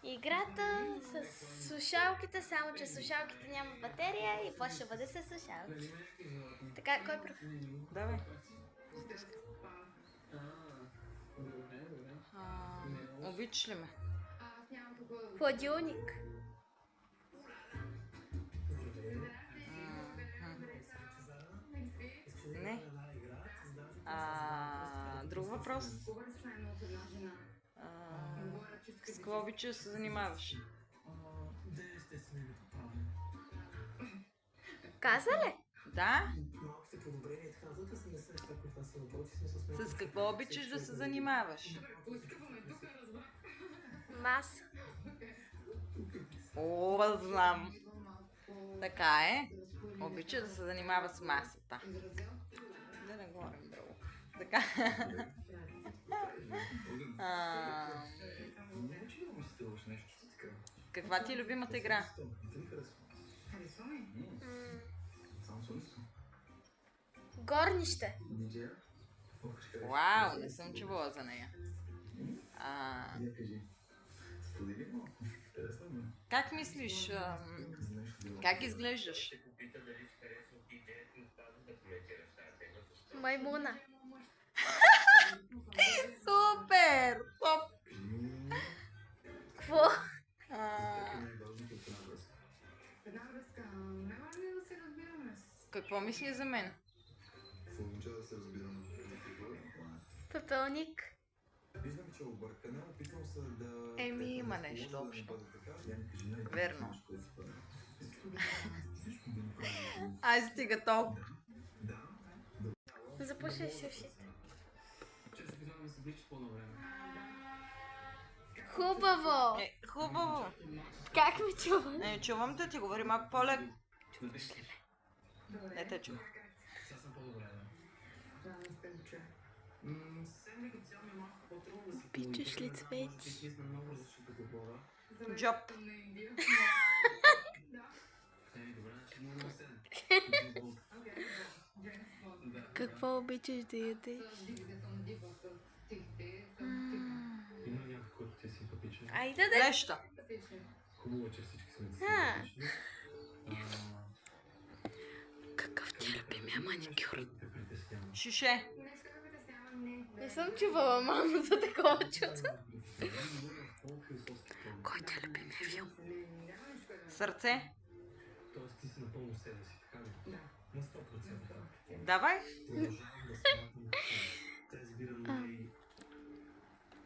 Играта с слушалките, само че слушалките няма батерия и после ще бъде с слушалки. Така, кой прав? Давай. Обичаш ли ме? Хладилник. Не. Друг въпрос. С какво обичаш да се занимаваш? Каза ли? Да? С какво обичаш да се занимаваш? Маса. О, знам. Така е. Обича да се занимава с масата. Да не говорим друго. Така. Каква ти е любимата игра? Горнище. Вау, не съм чувала за нея. Как мислиш? Как изглеждаш? Маймуна. Супер! Топ! Какво? Какво мислиш за мен? Пепелник. Еми, има нещо общо. Верно. Ай, стига толкова. Запуши си ушите. Хубаво. Хубаво. Как ми чува? Не, чувам те, ти говори малко по-леко. Не те чувам. Обичаш ли цвети? Джоб. Какво обичаш да ядеш? Айде да. Леща. Какъв ти е любимия маникюр? Шише. Не съм чувала мама за такова чувство. Кой ти е любимия филм? Сърце. Давай.